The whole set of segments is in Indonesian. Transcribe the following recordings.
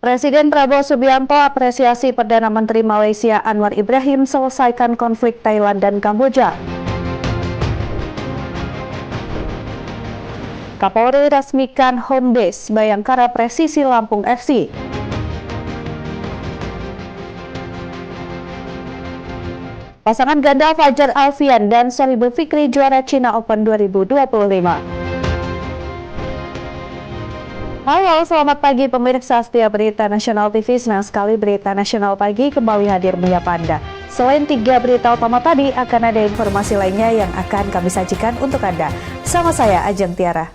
Presiden Prabowo Subianto apresiasi Perdana Menteri Malaysia Anwar Ibrahim selesaikan konflik Thailand dan Kamboja. Kapolri resmikan home base Bayangkara Presisi Lampung FC. Pasangan ganda Fajar Alfian dan Sohibul Fikri juara China Open 2025. Halo, selamat pagi pemirsa setia Berita Nasional TV. Senang sekali Berita Nasional Pagi kembali hadir menyapa Anda. Selain 3 berita utama tadi, akan ada informasi lainnya yang akan kami sajikan untuk Anda. Sama saya, Ajeng Tiara.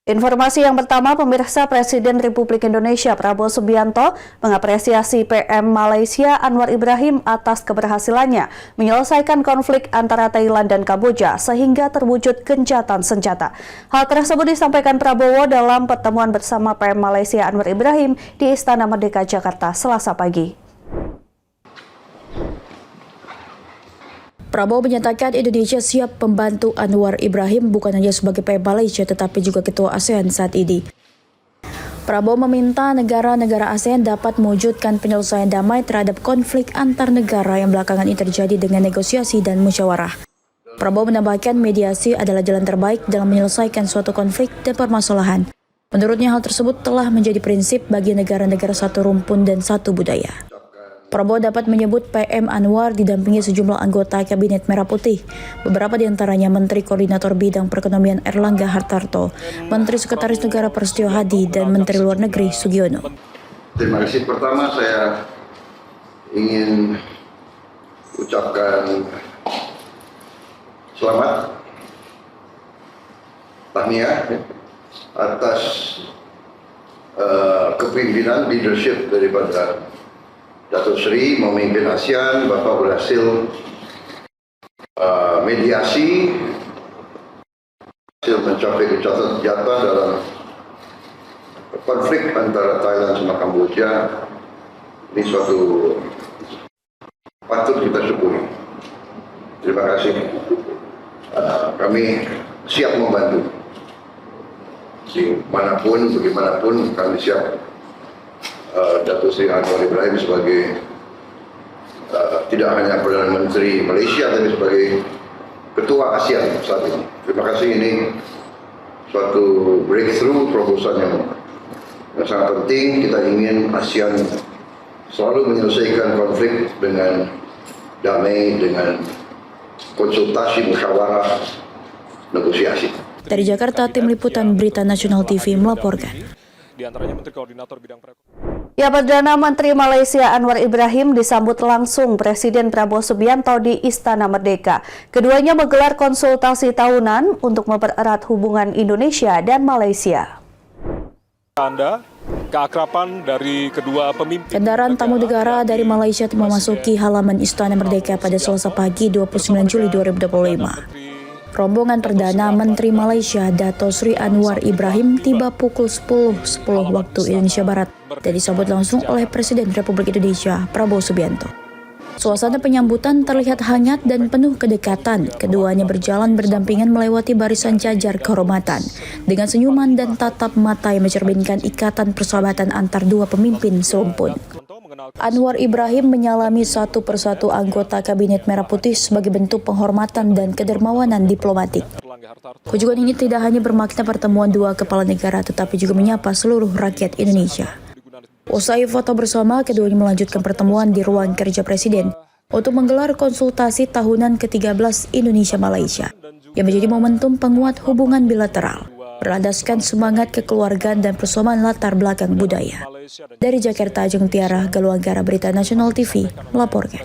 Informasi yang pertama, pemirsa, Presiden Republik Indonesia Prabowo Subianto mengapresiasi PM Malaysia Anwar Ibrahim atas keberhasilannya menyelesaikan konflik antara Thailand dan Kamboja sehingga terwujud gencatan senjata. Hal tersebut disampaikan Prabowo dalam pertemuan bersama PM Malaysia Anwar Ibrahim di Istana Merdeka Jakarta Selasa pagi. Prabowo menyatakan Indonesia siap membantu Anwar Ibrahim bukan hanya sebagai PM Malaysia tetapi juga Ketua ASEAN saat ini. Prabowo meminta negara-negara ASEAN dapat mewujudkan penyelesaian damai terhadap konflik antar negara yang belakangan ini terjadi dengan negosiasi dan musyawarah. Prabowo menambahkan mediasi adalah jalan terbaik dalam menyelesaikan suatu konflik dan permasalahan. Menurutnya hal tersebut telah menjadi prinsip bagi negara-negara satu rumpun dan satu budaya. Prabowo dapat menyebut PM Anwar didampingi sejumlah anggota Kabinet Merah Putih, beberapa di antaranya Menteri Koordinator Bidang Perekonomian Erlangga Hartarto, Menteri Sekretaris Negara Prasetyo Hadi, dan Menteri Luar Negeri Sugiono. Terima kasih. Pertama saya ingin ucapkan selamat tahniah atas kepemimpinan leadership daripada Datuk Seri memimpin ASEAN. Bapak berhasil mediasi, berhasil mencapai gencatan senjata dalam konflik antara Thailand sama Kamboja. Ini suatu patut kita syukuri. Terima kasih. Kami siap membantu. Dimanapun, bagaimanapun kami siap. Datuk Seri Anwar Ibrahim sebagai tidak hanya Perdana Menteri Malaysia tapi sebagai Ketua ASEAN saat ini. Terima kasih, ini suatu breakthrough proposal yang sangat penting. Kita ingin ASEAN selalu menyelesaikan konflik dengan damai, dengan konsultasi, musyawarah, negosiasi. Dari Jakarta, Tim Liputan Berita Nasional TV melaporkan. Di antaranya Menteri Koordinator Bidang Perekonomian. Ya, Perdana Menteri Malaysia Anwar Ibrahim disambut langsung Presiden Prabowo Subianto di Istana Merdeka. Keduanya menggelar konsultasi tahunan untuk mempererat hubungan Indonesia dan Malaysia. Keakraban dari kedua pemimpin. Kendaraan tamu negara dari Malaysia memasuki halaman Istana Merdeka pada Selasa pagi 29 Juli 2025. Rombongan Perdana Menteri Malaysia Dato' Sri Anwar Ibrahim tiba pukul 10.10 waktu Indonesia Barat dan disambut langsung oleh Presiden Republik Indonesia Prabowo Subianto. Suasana penyambutan terlihat hangat dan penuh kedekatan. Keduanya berjalan berdampingan melewati barisan jajar kehormatan dengan senyuman dan tatap mata yang mencerminkan ikatan persahabatan antar dua pemimpin serumpun. Anwar Ibrahim menyalami satu persatu anggota Kabinet Merah Putih sebagai bentuk penghormatan dan kedermawanan diplomatik. Kunjungan ini tidak hanya bermakna pertemuan dua kepala negara tetapi juga menyapa seluruh rakyat Indonesia. Usai foto bersama, keduanya melanjutkan pertemuan di ruang kerja Presiden untuk menggelar konsultasi tahunan ke-13 Indonesia-Malaysia yang menjadi momentum penguat hubungan bilateral, berlandaskan semangat kekeluargaan dan persamaan latar belakang budaya. Dari Jakarta, Ajeng Tiara, Galuanggara Berita Nasional TV melaporkan.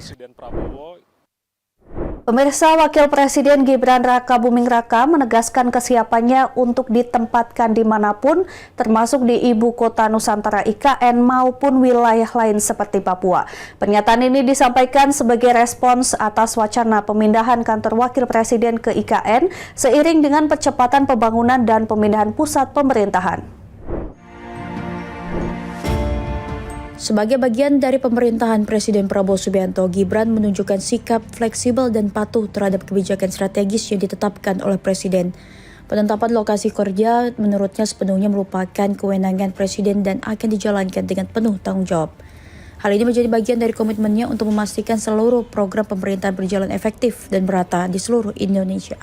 Pemirsa, Wakil Presiden Gibran Raka Buming Raka menegaskan kesiapannya untuk ditempatkan dimanapun, termasuk di Ibu Kota Nusantara IKN maupun wilayah lain seperti Papua. Pernyataan ini disampaikan sebagai respons atas wacana pemindahan kantor Wakil Presiden ke IKN seiring dengan percepatan pembangunan dan pemindahan pusat pemerintahan. Sebagai bagian dari pemerintahan Presiden Prabowo Subianto, Gibran menunjukkan sikap fleksibel dan patuh terhadap kebijakan strategis yang ditetapkan oleh Presiden. Penetapan lokasi kerja menurutnya sepenuhnya merupakan kewenangan Presiden dan akan dijalankan dengan penuh tanggung jawab. Hal ini menjadi bagian dari komitmennya untuk memastikan seluruh program pemerintahan berjalan efektif dan merata di seluruh Indonesia.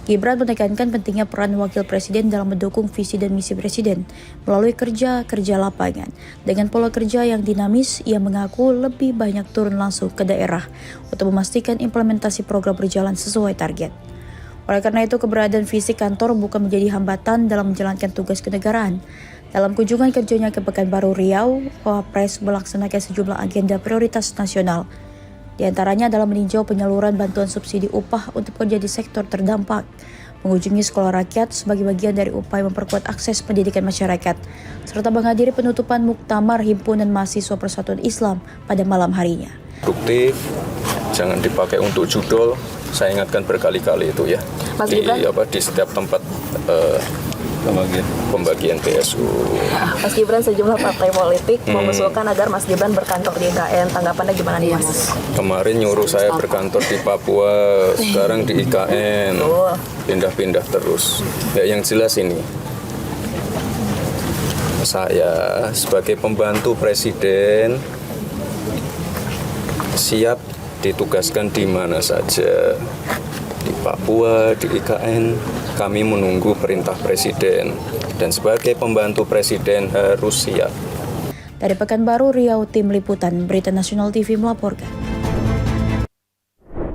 Gibran menekankan pentingnya peran Wakil Presiden dalam mendukung visi dan misi Presiden melalui kerja lapangan. Dengan pola kerja yang dinamis, ia mengaku lebih banyak turun langsung ke daerah untuk memastikan implementasi program berjalan sesuai target. Oleh karena itu, keberadaan fisik kantor bukan menjadi hambatan dalam menjalankan tugas kenegaraan. Dalam kunjungan kerjanya ke Pekanbaru Riau, Wapres melaksanakan sejumlah agenda prioritas nasional. Di antaranya adalah meninjau penyaluran bantuan subsidi upah untuk pekerja di sektor terdampak, mengunjungi sekolah rakyat sebagai bagian dari upaya memperkuat akses pendidikan masyarakat, serta menghadiri penutupan muktamar Himpunan Mahasiswa Persatuan Islam pada malam harinya. Produktif, jangan dipakai untuk judul. Saya ingatkan berkali-kali itu ya. Mas Gibran? Di setiap tempat pembagian PSU. Mas Gibran, sejumlah partai politik mengusulkan agar Mas Gibran berkantor di IKN. Tanggapannya gimana nih, Mas? Kemarin nyuruh saya berkantor di Papua, sekarang di IKN. Pindah-pindah terus. Ya, yang jelas ini, saya sebagai pembantu Presiden siap ditugaskan di mana saja. Di Papua, di IKN, kami menunggu perintah Presiden. Dan sebagai pembantu Presiden harus siap. Dari Pekanbaru Riau, Tim Liputan Berita Nasional TV melaporkan.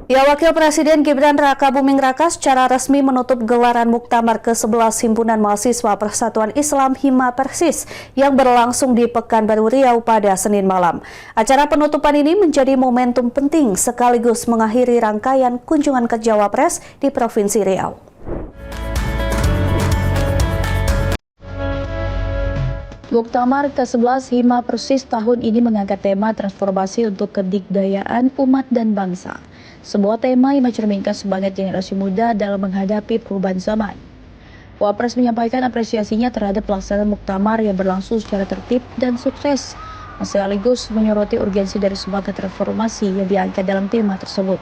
Ya, Wakil Presiden Gibran Raka Buming Raka secara resmi menutup gelaran Muktamar ke-11 Himpunan Mahasiswa Persatuan Islam Hima Persis yang berlangsung di Pekanbaru Riau pada Senin malam. Acara penutupan ini menjadi momentum penting sekaligus mengakhiri rangkaian kunjungan kerja Wapres di Provinsi Riau. Muktamar ke-11 Hima Persis tahun ini mengangkat tema transformasi untuk kedikdayaan umat dan bangsa. Sebuah tema yang mencerminkan semangat generasi muda dalam menghadapi perubahan zaman. Wapres menyampaikan apresiasinya terhadap pelaksanaan muktamar yang berlangsung secara tertib dan sukses, sekaligus menyoroti urgensi dari semangat transformasi yang diangkat dalam tema tersebut.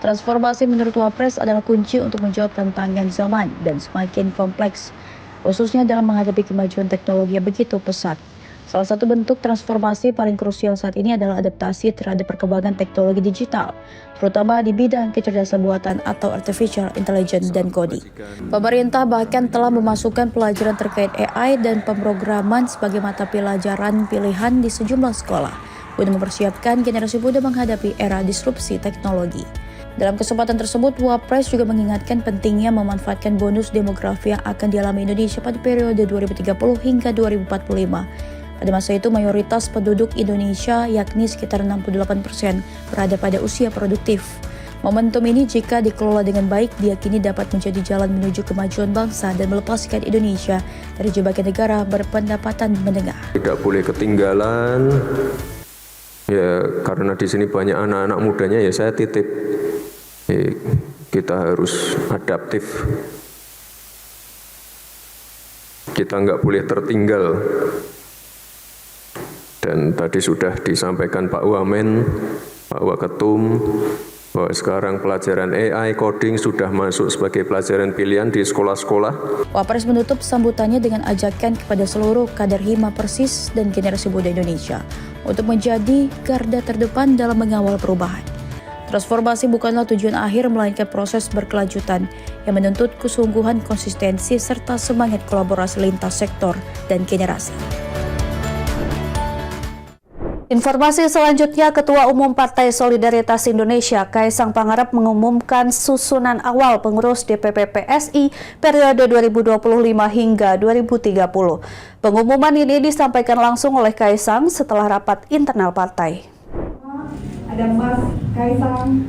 Transformasi menurut Wapres adalah kunci untuk menjawab tantangan zaman dan semakin kompleks, khususnya dalam menghadapi kemajuan teknologi yang begitu pesat. Salah satu bentuk transformasi paling krusial saat ini adalah adaptasi terhadap perkembangan teknologi digital, terutama di bidang kecerdasan buatan atau artificial intelligence dan coding. Pemerintah bahkan telah memasukkan pelajaran terkait AI dan pemrograman sebagai mata pelajaran pilihan di sejumlah sekolah untuk mempersiapkan generasi muda menghadapi era disrupsi teknologi. Dalam kesempatan tersebut, Wapres juga mengingatkan pentingnya memanfaatkan bonus demografi yang akan dialami Indonesia pada periode 2030 hingga 2045. Pada masa itu, mayoritas penduduk Indonesia, yakni sekitar 68%, berada pada usia produktif. Momentum ini jika dikelola dengan baik, diyakini dapat menjadi jalan menuju kemajuan bangsa dan melepaskan Indonesia dari jebakan negara berpendapatan menengah. Tidak boleh ketinggalan, ya karena di sini banyak anak-anak mudanya, ya saya titip. Kita harus adaptif. Kita nggak boleh tertinggal. Dan tadi sudah disampaikan Pak Wamen, Pak Waketum, bahwa sekarang pelajaran AI, coding sudah masuk sebagai pelajaran pilihan di sekolah-sekolah. Wapres menutup sambutannya dengan ajakan kepada seluruh kader Hima Persis dan generasi muda Indonesia untuk menjadi garda terdepan dalam mengawal perubahan. Transformasi bukanlah tujuan akhir, melainkan proses berkelanjutan yang menuntut kesungguhan, konsistensi, serta semangat kolaborasi lintas sektor dan generasi. Informasi selanjutnya, Ketua Umum Partai Solidaritas Indonesia Kaisang Pangarep mengumumkan susunan awal pengurus DPP PSI periode 2025 hingga 2030. Pengumuman ini disampaikan langsung oleh Kaisang setelah rapat internal partai.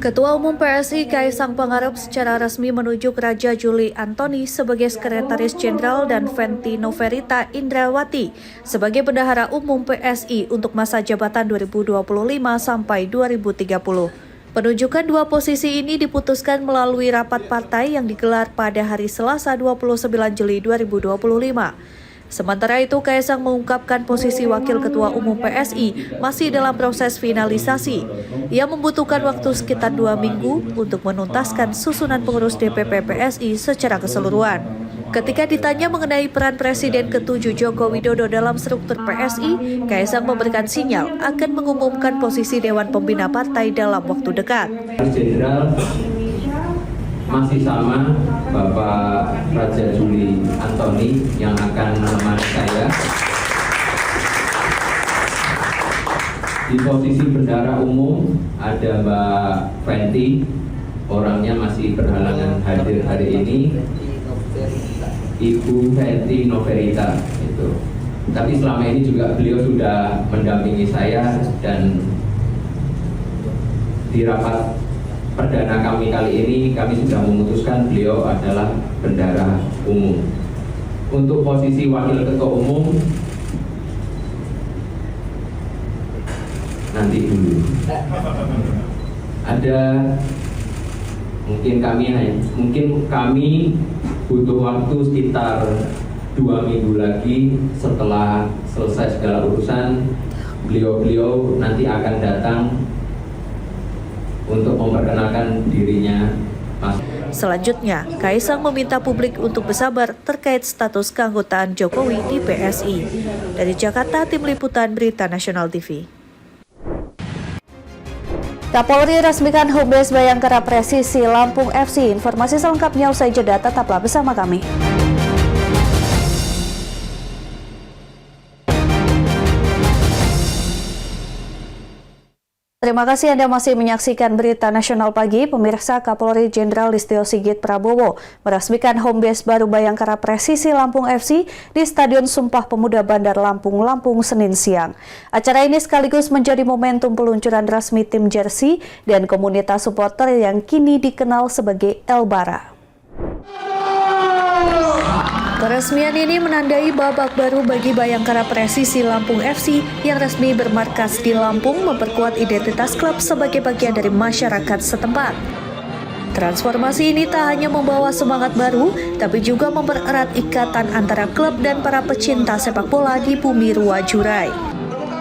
Ketua Umum PSI Kaisang Pangarep secara resmi menunjuk Raja Juli Antoni sebagai Sekretaris Jenderal dan Fenty Noverita Indrawati sebagai Bendahara Umum PSI untuk masa jabatan 2025 sampai 2030. Penunjukan dua posisi ini diputuskan melalui rapat partai yang digelar pada hari Selasa 29 Juli 2025. Sementara itu, Kaisang mengungkapkan posisi Wakil Ketua Umum PSI masih dalam proses finalisasi. Ia membutuhkan waktu sekitar 2 minggu untuk menuntaskan susunan pengurus DPP PSI secara keseluruhan. Ketika ditanya mengenai peran Presiden ke-7 Joko Widodo dalam struktur PSI, Kaisang memberikan sinyal akan mengumumkan posisi Dewan Pembina Partai dalam waktu dekat. Jenderal masih sama Bapak Raja Juli Antoni yang akan menemani saya. Di posisi bendara umum ada Mbak Fenty, orangnya masih berhalangan hadir hari ini. Ibu Fenty Noverita itu. Tapi selama ini juga beliau sudah mendampingi saya dan di rapat perdana kami kali ini kami sudah memutuskan beliau adalah bendara umum. Untuk posisi wakil ketua umum nanti dulu. Ada mungkin kami butuh waktu sekitar 2 minggu lagi setelah selesai segala urusan. Beliau nanti akan datang untuk memperkenalkan dirinya. Selanjutnya, Kaisang meminta publik untuk bersabar terkait status keanggotaan Jokowi di PSI. Dari Jakarta, Tim Liputan Berita Nasional TV. Kapolri resmikan home base Bayangkara Presisi Lampung FC. Informasi selengkapnya usai jeda, tetaplah bersama kami. Terima kasih Anda masih menyaksikan Berita Nasional Pagi. Pemirsa, Kapolri Jenderal Listio Sigit Prabowo meresmikan home base baru Bayangkara Presisi Lampung FC di Stadion Sumpah Pemuda Bandar Lampung, Senin siang. Acara ini sekaligus menjadi momentum peluncuran resmi tim jersey dan komunitas supporter yang kini dikenal sebagai Elbara. Peresmian ini menandai babak baru bagi Bayangkara Presisi Lampung FC yang resmi bermarkas di Lampung, memperkuat identitas klub sebagai bagian dari masyarakat setempat. Transformasi ini tak hanya membawa semangat baru, tapi juga mempererat ikatan antara klub dan para pecinta sepak bola di bumi Ruwajurai.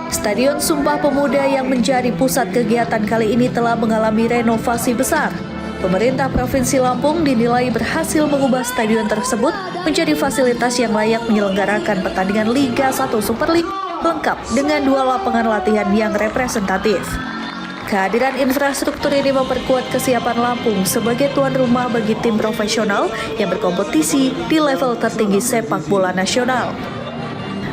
Stadion Sumpah Pemuda yang menjadi pusat kegiatan kali ini telah mengalami renovasi besar. Pemerintah Provinsi Lampung dinilai berhasil mengubah stadion tersebut menjadi fasilitas yang layak menyelenggarakan pertandingan Liga 1 Super League lengkap dengan 2 lapangan latihan yang representatif. Kehadiran infrastruktur ini memperkuat kesiapan Lampung sebagai tuan rumah bagi tim profesional yang berkompetisi di level tertinggi sepak bola nasional.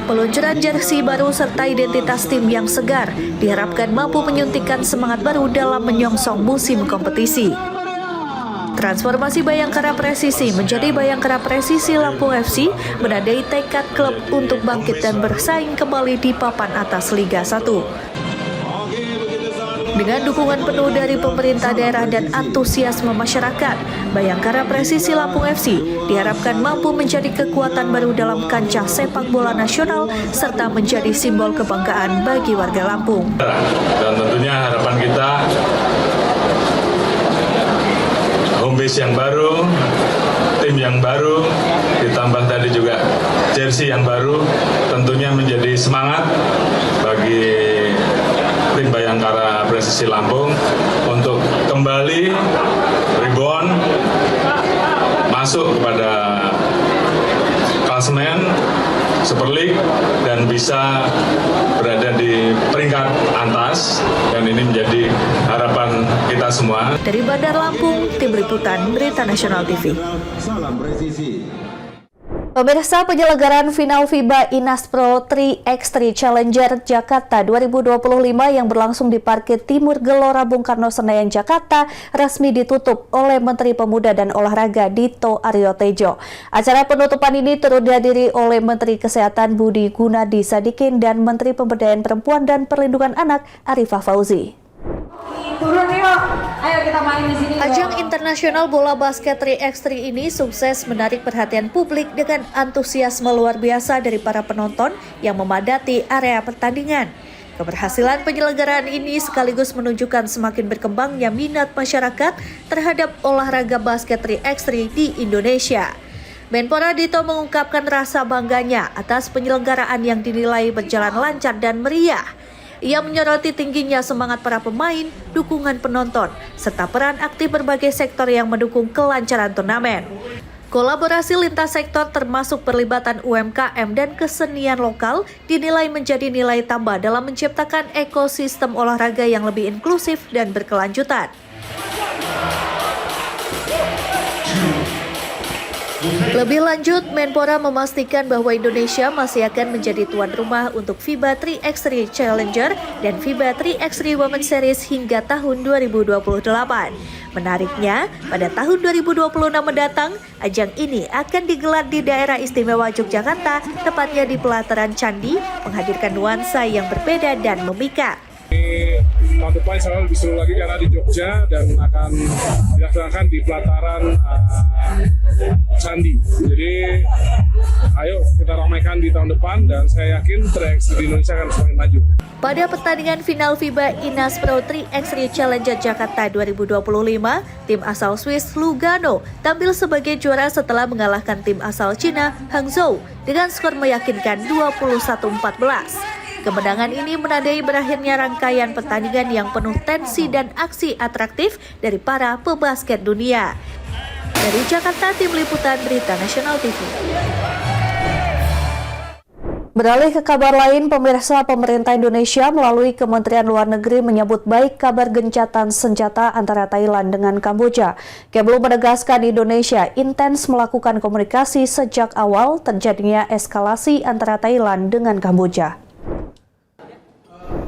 Peluncuran jersey baru serta identitas tim yang segar diharapkan mampu menyuntikkan semangat baru dalam menyongsong musim kompetisi. Transformasi Bayangkara Presisi menjadi Bayangkara Presisi Lampung FC menandai tekad klub untuk bangkit dan bersaing kembali di papan atas Liga 1. Dengan dukungan penuh dari pemerintah daerah dan antusiasme masyarakat, Bayangkara Presisi Lampung FC diharapkan mampu menjadi kekuatan baru dalam kancah sepak bola nasional serta menjadi simbol kebanggaan bagi warga Lampung. Dan tentunya harapan kita home base yang baru, tim yang baru, ditambah tadi juga jersey yang baru, tentunya menjadi semangat bagi tim Bayangkara Presisi Lampung untuk kembali rebound, masuk kepada klasemen Super League dan bisa berada di peringkat atas, dan ini menjadi harapan kita semua. Dari Bandar Lampung, Tim Liputan Berita Nasional TV. Salam presisi. Pemirsa, penyelenggaraan final FIBA Inas Pro 3x3 Challenger Jakarta 2025 yang berlangsung di Parkir Timur Gelora Bung Karno Senayan Jakarta resmi ditutup oleh Menteri Pemuda dan Olahraga Dito Aryo Tejo. Acara penutupan ini turut dihadiri oleh Menteri Kesehatan Budi Gunadi Sadikin dan Menteri Pemberdayaan Perempuan dan Perlindungan Anak Arifah Fauzi. Turun yuk, ayo kita main di sini. Ajang internasional bola basket 3x3 ini sukses menarik perhatian publik dengan antusiasme luar biasa dari para penonton yang memadati area pertandingan. Keberhasilan penyelenggaraan ini sekaligus menunjukkan semakin berkembangnya minat masyarakat terhadap olahraga basket 3x3 di Indonesia. Menpora Dito mengungkapkan rasa bangganya atas penyelenggaraan yang dinilai berjalan lancar dan meriah. Ia menyoroti tingginya semangat para pemain, dukungan penonton, serta peran aktif berbagai sektor yang mendukung kelancaran turnamen. Kolaborasi lintas sektor termasuk perlibatan UMKM dan kesenian lokal dinilai menjadi nilai tambah dalam menciptakan ekosistem olahraga yang lebih inklusif dan berkelanjutan. Lebih lanjut, Menpora memastikan bahwa Indonesia masih akan menjadi tuan rumah untuk FIBA 3x3 Challenger dan FIBA 3x3 Women's Series hingga tahun 2028. Menariknya, pada tahun 2026 mendatang, ajang ini akan digelar di daerah istimewa Yogyakarta, tepatnya di pelataran Candi, menghadirkan nuansa yang berbeda dan memikat. Tahun depan insya Allah lebih seru lagi karena di Jogja dan akan dilaksanakan di pelataran Candi. Jadi ayo kita ramaikan di tahun depan dan saya yakin 3x3 di Indonesia akan semakin maju. Pada pertandingan final FIBA Inas Pro 3x3 Challenger Jakarta 2025, tim asal Swiss Lugano tampil sebagai juara setelah mengalahkan tim asal Cina Hangzhou dengan skor meyakinkan 21-14. Kemenangan ini menandai berakhirnya rangkaian pertandingan yang penuh tensi dan aksi atraktif dari para pebasket dunia. Dari Jakarta, Tim Liputan Berita Nasional TV. Beralih ke kabar lain, pemirsa, pemerintah Indonesia melalui Kementerian Luar Negeri menyambut baik kabar gencatan senjata antara Thailand dengan Kamboja. Kemlu menegaskan Indonesia intens melakukan komunikasi sejak awal terjadinya eskalasi antara Thailand dengan Kamboja.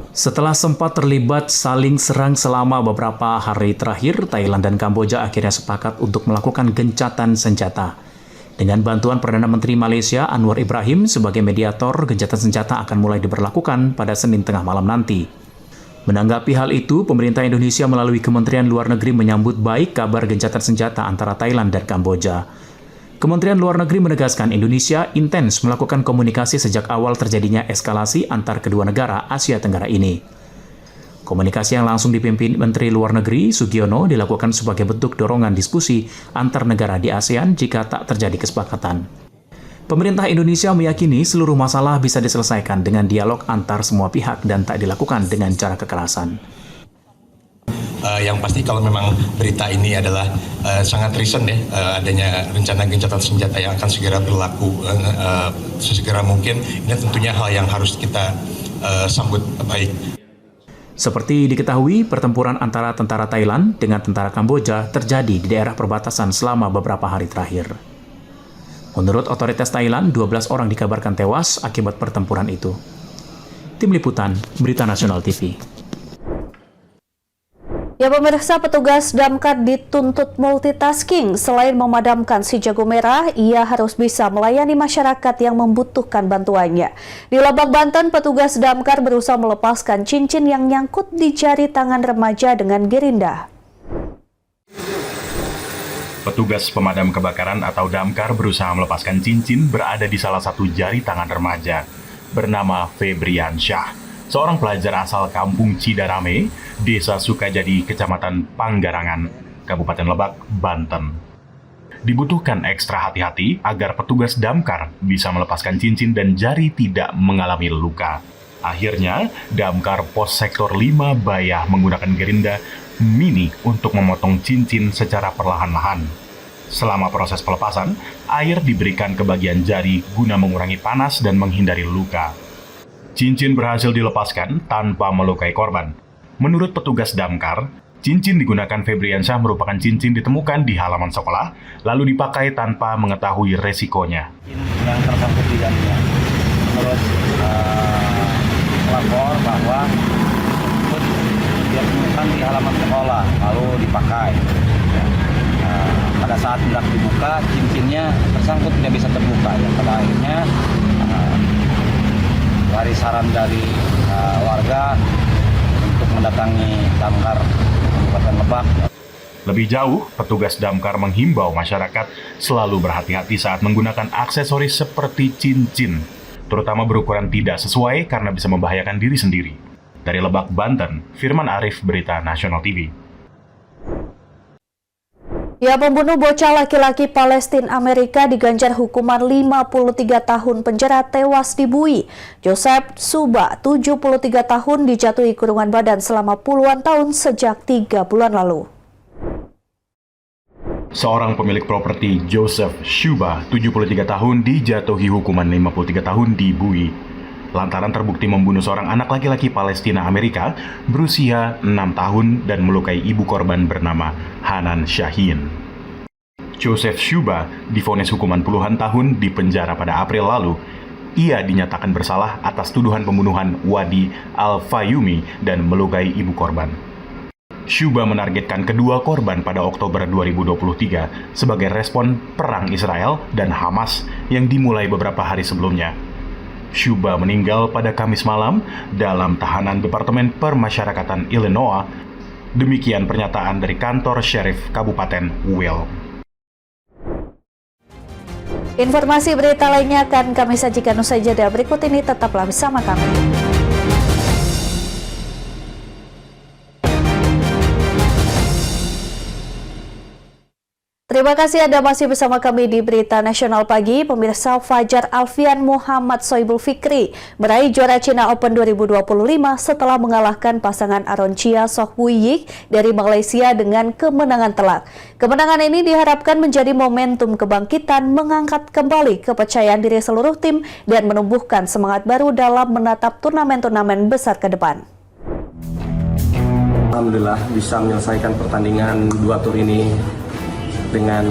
Setelah sempat terlibat saling serang selama beberapa hari terakhir, Thailand dan Kamboja akhirnya sepakat untuk melakukan gencatan senjata. Dengan bantuan Perdana Menteri Malaysia Anwar Ibrahim sebagai mediator, gencatan senjata akan mulai diberlakukan pada Senin tengah malam nanti. Menanggapi hal itu, pemerintah Indonesia melalui Kementerian Luar Negeri menyambut baik kabar gencatan senjata antara Thailand dan Kamboja. Kementerian Luar Negeri menegaskan Indonesia intens melakukan komunikasi sejak awal terjadinya eskalasi antar kedua negara Asia Tenggara ini. Komunikasi yang langsung dipimpin Menteri Luar Negeri Sugiono dilakukan sebagai bentuk dorongan diskusi antar negara di ASEAN jika tak terjadi kesepakatan. Pemerintah Indonesia meyakini seluruh masalah bisa diselesaikan dengan dialog antar semua pihak dan tak dilakukan dengan cara kekerasan. Yang pasti kalau memang berita ini adalah sangat recent ya, adanya rencana gencatan senjata yang akan segera berlaku sesegera mungkin, ini tentunya hal yang harus kita sambut baik. Seperti diketahui, pertempuran antara tentara Thailand dengan tentara Kamboja terjadi di daerah perbatasan selama beberapa hari terakhir. Menurut otoritas Thailand, 12 orang dikabarkan tewas akibat pertempuran itu. Tim Liputan, Berita Nasional TV. Ya pemirsa, petugas damkar dituntut multitasking. Selain memadamkan si jago merah, ia harus bisa melayani masyarakat yang membutuhkan bantuannya. Di Lebak, Banten, petugas damkar berusaha melepaskan cincin yang nyangkut di jari tangan remaja dengan gerinda. Petugas pemadam kebakaran atau damkar berusaha melepaskan cincin berada di salah satu jari tangan remaja bernama Febriansyah, seorang pelajar asal Kampung Cidarame, Desa Sukajadi, Kecamatan Panggarangan, Kabupaten Lebak, Banten. Dibutuhkan ekstra hati-hati agar petugas damkar bisa melepaskan cincin dan jari tidak mengalami luka. Akhirnya, damkar Pos Sektor 5 Bayah menggunakan gerinda mini untuk memotong cincin secara perlahan-lahan. Selama proses pelepasan, air diberikan ke bagian jari guna mengurangi panas dan menghindari luka. Cincin berhasil dilepaskan tanpa melukai korban. Menurut petugas damkar, cincin digunakan Febriansyah merupakan cincin ditemukan di halaman sekolah, lalu dipakai tanpa mengetahui resikonya. Yang tersangkut di jarinya, terus melapor bahwa dia temukan di halaman sekolah, lalu dipakai. Pada saat hendak dibuka, cincinnya tersangkut tidak bisa terbuka. Ya, pada akhirnya dari saran dari warga untuk mendatangi damkar Kabupaten Lebak. Lebih jauh, petugas damkar menghimbau masyarakat selalu berhati-hati saat menggunakan aksesoris seperti cincin, terutama berukuran tidak sesuai karena bisa membahayakan diri sendiri. Dari Lebak, Banten, Firman Arif, Berita Nasional TV. Ya, pembunuh bocah laki-laki Palestina Amerika diganjar hukuman 53 tahun penjara tewas di Bui. Joseph Shuba, 73 tahun, dijatuhi kurungan badan selama puluhan tahun sejak 3 bulan lalu. Seorang pemilik properti Joseph Shuba, 73 tahun, dijatuhi hukuman 53 tahun di Bui lantaran terbukti membunuh seorang anak laki-laki Palestina Amerika berusia 6 tahun dan melukai ibu korban bernama Hanan Shaheen. Joseph Shuba divonis hukuman puluhan tahun di penjara pada April lalu. Ia dinyatakan bersalah atas tuduhan pembunuhan Wadi Al-Fayumi dan melukai ibu korban. Shuba menargetkan kedua korban pada Oktober 2023 sebagai respon perang Israel dan Hamas yang dimulai beberapa hari sebelumnya. Shuba meninggal pada Kamis malam dalam tahanan Departemen Permasyarakatan Illinois. Demikian pernyataan dari kantor Sheriff Kabupaten Will. Informasi berita lainnya akan kami sajikan usai jeda berikut ini, tetaplah bersama kami. Terima kasih Anda masih bersama kami di Berita Nasional Pagi. Pemirsa, Fajar Alfian Muhammad Soibul Fikri meraih juara China Open 2025 setelah mengalahkan pasangan Aron Chia Soh Woo Yik dari Malaysia dengan kemenangan telak. Kemenangan ini diharapkan menjadi momentum kebangkitan, mengangkat kembali kepercayaan diri seluruh tim dan menumbuhkan semangat baru dalam menatap turnamen-turnamen besar ke depan. Alhamdulillah bisa menyelesaikan pertandingan 2 tur ini dengan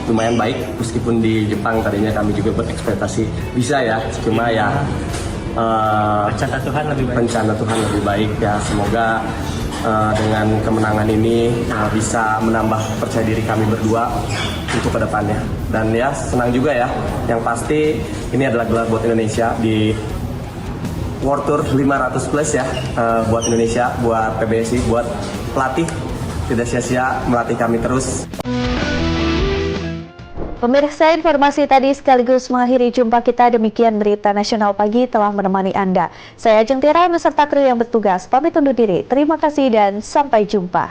lumayan baik, meskipun di Jepang tadinya kami juga berekspektasi bisa ya, cuma ya rencana Tuhan lebih baik ya. Semoga dengan kemenangan ini bisa menambah percaya diri kami berdua untuk kedepannya. Dan ya senang juga ya, yang pasti ini adalah gelar buat Indonesia di World Tour 500 plus ya, buat Indonesia, buat PBSI, buat pelatih. Tidak sia-sia melatih kami terus. Pemirsa, informasi tadi sekaligus mengakhiri jumpa kita. Demikian Berita Nasional Pagi telah menemani Anda. Saya Ajeng Tira beserta kru yang bertugas pamit undur diri. Terima kasih dan sampai jumpa.